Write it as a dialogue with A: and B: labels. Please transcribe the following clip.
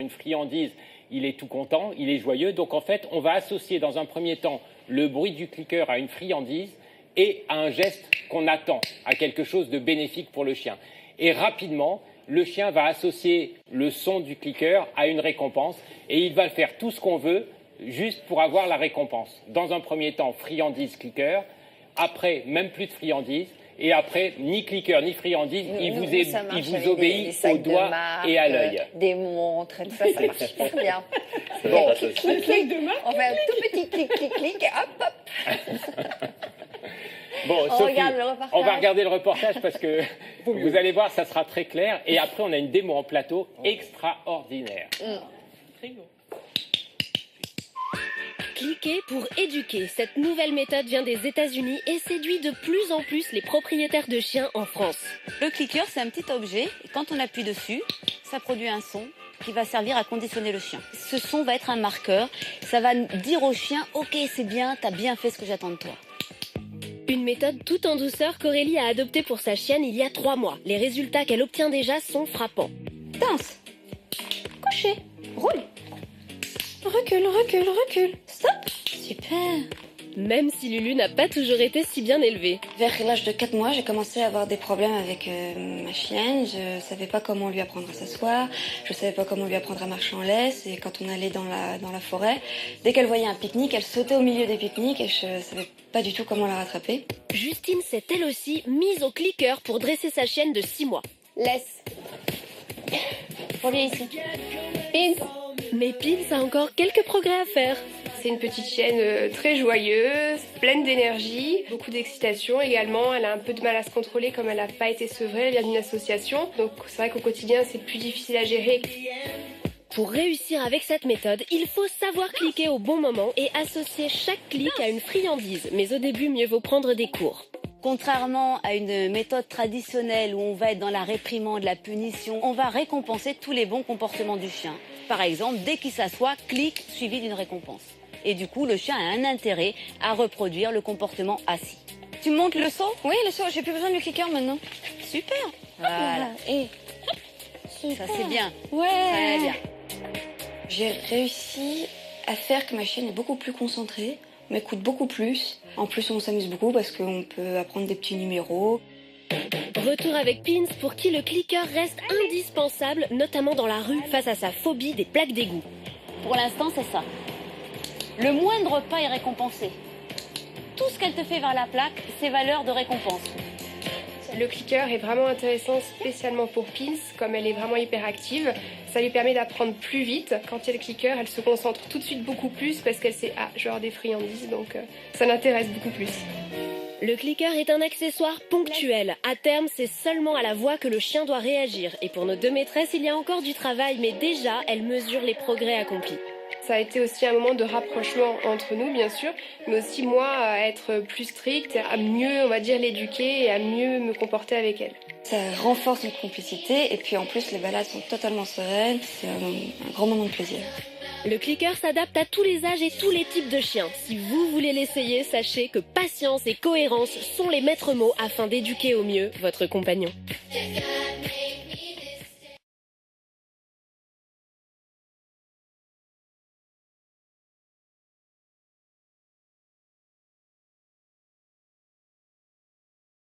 A: une friandise, il est tout content, il est joyeux. Donc en fait, on va associer dans un premier temps le bruit du clicker à une friandise et à un geste qu'on attend, à quelque chose de bénéfique pour le chien. Et rapidement, le chien va associer le son du clicker à une récompense et il va faire tout ce qu'on veut juste pour avoir la récompense. Dans un premier temps, friandise, clicker. Après, même plus de friandise. Et après, ni clicker, ni friandise, il vous obéit au doigt et à l'œil.
B: Des montres, et tout ça, ça marche super bien.
A: Bon,
B: clic, clic, clic. On fait un tout petit clic, clic, clic, et hop, hop.
A: Bon, Sophie,
B: regarde le reportage.
A: on va regarder le reportage parce que vous allez voir, ça sera très clair. Et après, on a une démo en plateau extraordinaire.
C: Très beau.
D: Cliquer pour éduquer. Cette nouvelle méthode vient des États-Unis et séduit de plus en plus les propriétaires de chiens en France.
E: Le clicker, c'est un petit objet et quand on appuie dessus, ça produit un son qui va servir à conditionner le chien. Ce son va être un marqueur. Ça va dire au chien « Ok, c'est bien, t'as bien fait ce que j'attends de toi ».
D: Une méthode tout en douceur qu'Aurélie a adoptée pour sa chienne il y a 3 mois. Les résultats qu'elle obtient déjà sont frappants.
E: Danse, coucher, roule.
D: Recule, recule, recule.
E: Stop. Super.
D: Même si Lulu n'a pas toujours été si bien élevée.
E: Vers l'âge de 4 mois, j'ai commencé à avoir des problèmes avec ma chienne. Je savais pas comment lui apprendre à s'asseoir. Je savais pas comment lui apprendre à marcher en laisse. Et quand on allait dans la forêt, dès qu'elle voyait un pique-nique, elle sautait au milieu des pique-niques et je savais pas du tout comment la rattraper.
D: Justine s'est elle aussi mise au clicker pour dresser sa chienne de 6 mois.
B: Laisse.
E: Reviens ici.
B: Pins.
D: Mais Pils a encore quelques progrès à faire.
C: C'est une petite chienne très joyeuse, pleine d'énergie, beaucoup d'excitation également. Elle a un peu de mal à se contrôler comme elle n'a pas été sevrée, elle vient d'une association. Donc c'est vrai qu'au quotidien c'est plus difficile à gérer.
D: Pour réussir avec cette méthode, il faut savoir cliquer au bon moment et associer chaque clic à une friandise. Mais au début, mieux vaut prendre des cours.
E: Contrairement à une méthode traditionnelle où on va être dans la réprimande, la punition, on va récompenser tous les bons comportements du chien. Par exemple, dès qu'il s'assoit, clic suivi d'une récompense. Et du coup, le chien a un intérêt à reproduire le comportement assis. Tu montes le saut?
B: Oui, le saut, j'ai plus besoin du clicker maintenant.
E: Super. Voilà.
B: Et
E: Ça c'est bien.
B: ouais.
E: Très bien.
B: J'ai réussi à faire que ma chienne est beaucoup plus concentrée, m'écoute beaucoup plus. En plus, on s'amuse beaucoup parce qu'on peut apprendre des petits numéros.
D: Retour avec Pins pour qui le clicker reste indispensable, notamment dans la rue face à sa phobie des plaques d'égout.
E: Pour l'instant, c'est ça. Le moindre pas est récompensé. Tout ce qu'elle te fait vers la plaque, c'est valeur de récompense.
C: Le clicker est vraiment intéressant spécialement pour Pins, comme elle est vraiment hyperactive. Ça lui permet d'apprendre plus vite. Quand il y a le clicker, elle se concentre tout de suite beaucoup plus parce qu'elle sait « Ah, je vais avoir des friandises », donc ça l'intéresse beaucoup plus.
D: Le clicker est un accessoire ponctuel. À terme, c'est seulement à la voix que le chien doit réagir. Et pour nos 2 maîtresses, il y a encore du travail, mais déjà, elles mesurent les progrès accomplis.
C: Ça a été aussi un moment de rapprochement entre nous, bien sûr, mais aussi moi à être plus stricte, à mieux, on va dire, l'éduquer et à mieux me comporter avec elle.
B: Ça renforce notre complicité et puis en plus, les balades sont totalement sereines. C'est un grand moment de plaisir.
D: Le clicker s'adapte à tous les âges et tous les types de chiens. Si vous voulez l'essayer, sachez que patience et cohérence sont les maîtres mots afin d'éduquer au mieux votre compagnon.